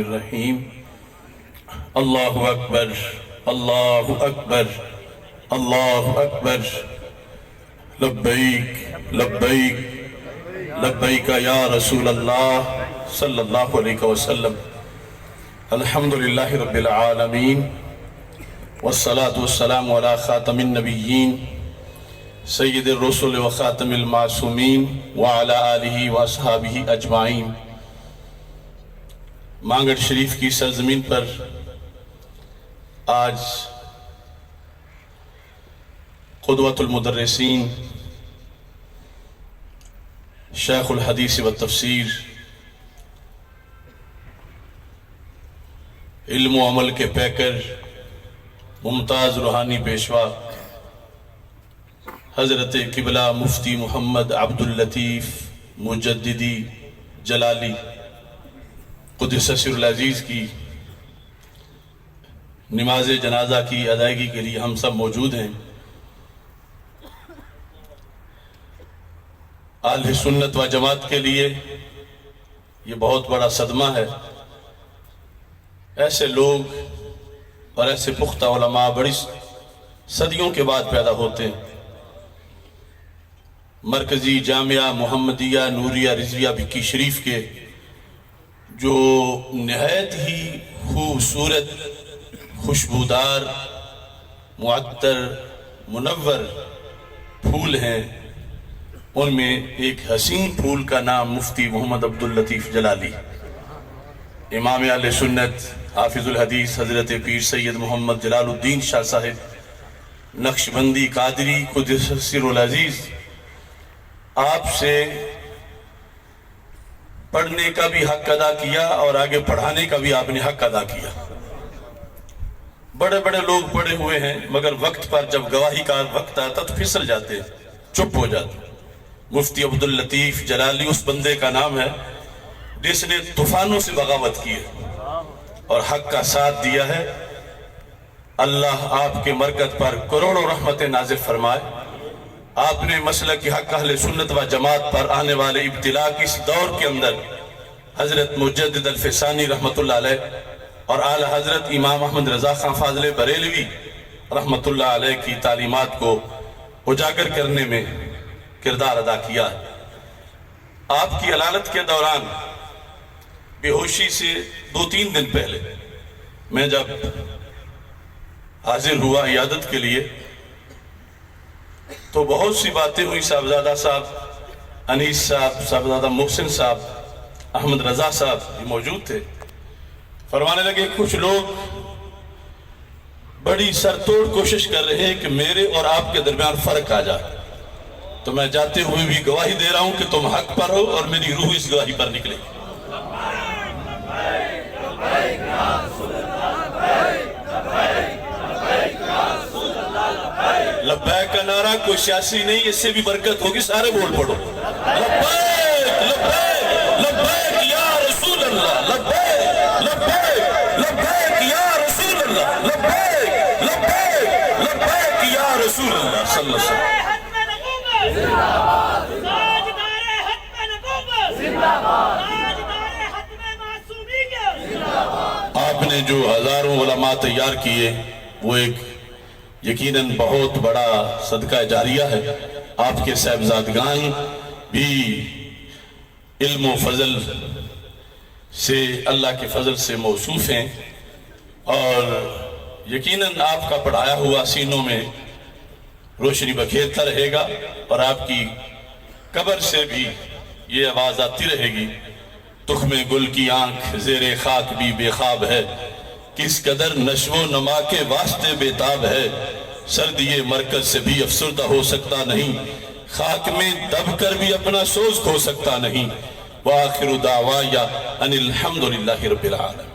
الرحیم اللہ اکبر اللہ اکبر اللہ اکبر لبیک لبیک لبیک یا رسول اللہ صلی اللہ علیہ وسلم الحمدللہ رب العالمین والصلاة والسلام علی خاتم النبیین سید الرسل و خاتم المعصومین وعلی آلہ و اصحابہ اجمعین۔ مانگڑ شریف کی سرزمین پر آج قدوۃ المدرسین شیخ الحدیث و تفسیر علم و عمل کے پیکر ممتاز روحانی پیشوا حضرت قبلہ مفتی محمد عبداللطیف مجددی جلالی قدس سر العزیز کی نماز جنازہ کی ادائیگی کے لیے ہم سب موجود ہیں۔ اہل سنت و جماعت کے لیے یہ بہت بڑا صدمہ ہے۔ ایسے لوگ اور ایسے پختہ علماء بڑی صدیوں کے بعد پیدا ہوتے ہیں۔ مرکزی جامعہ محمدیہ نوریہ رضویہ بکی شریف کے جو نہایت ہی خوبصورت خوشبودار معطر منور پھول ہیں، ان میں ایک حسین پھول کا نام مفتی محمد عبداللطیف جلالی، امام اہل سنت حافظ الحدیث حضرت پیر سید محمد جلال الدین شاہ صاحب نقشبندی قادری قدس سر العزیز، آپ سے پڑھنے کا بھی حق ادا کیا اور آگے پڑھانے کا بھی آپ نے حق ادا کیا۔ بڑے بڑے لوگ پڑھے ہوئے ہیں مگر وقت پر جب گواہی کا وقت آتا تو پھسل جاتے، چپ ہو جاتے۔ مفتی عبداللطیف جلالی اس بندے کا نام ہے جس نے طوفانوں سے بغاوت کی ہے اور حق کا ساتھ دیا ہے۔ اللہ آپ کے مرکز پر کروڑوں رحمت نازل فرمائے۔ آپ نے مسلک کی حق اہل سنت و جماعت پر آنے والے ابتلاء کی اس دور کے اندر حضرت مجدد الفسانی رحمت اللہ علیہ اور اعلی حضرت امام احمد رضا خان فاضل بریلوی رحمت اللہ علیہ کی تعلیمات کو اجاگر کرنے میں کردار ادا کیا۔ آپ کی علالت کے دوران بے ہوشی سے 2-3 دن پہلے میں جب حاضر ہوا عیادت کے لیے تو بہت سی باتیں ہوئی۔ صاحبزادہ صاحب انیس صاحب، صاحبزادہ محسن صاحب، احمد رضا صاحب یہ موجود تھے۔ فرمانے لگے کچھ لوگ بڑی سرتوڑ کوشش کر رہے ہیں کہ میرے اور آپ کے درمیان فرق آ جائے، تو میں جاتے ہوئے بھی گواہی دے رہا ہوں کہ تم حق پر ہو اور میری روح اس گواہی پر نکلے۔ لبیک کا نعرہ کوئی سیاسی نہیں، اس سے بھی برکت ہوگی، سارے بول پڑھو لبیک لبیک لبیک یا رسول اللہ، لبیک لبیک لبیک یا رسول اللہ، لبیک لبیک لبیک یا رسول اللہ صلی اللہ علیہ وسلم۔ آپ نے جو ہزاروں علماء تیار کیے وہ ایک یقیناً بہت بڑا صدقہ جاریہ ہے۔ آپ کے صاحبزادگان بھی علم و فضل سے اللہ کے فضل سے موصوف ہیں اور یقیناً آپ کا پڑھایا ہوا سینوں میں روشنی بکھیرتا رہے گا اور آپ کی قبر سے بھی یہ آواز آتی رہے گی، تخم گل کی آنکھ زیر خاک بھی بے خواب ہے، کس قدر نشو و نما کے واسطے بیتاب ہے، سردی مرکز سے بھی افسردہ ہو سکتا نہیں، خاک میں دب کر بھی اپنا سوز کھو سکتا نہیں۔ وآخر دعوایا ان الحمدللہ رب العالمین۔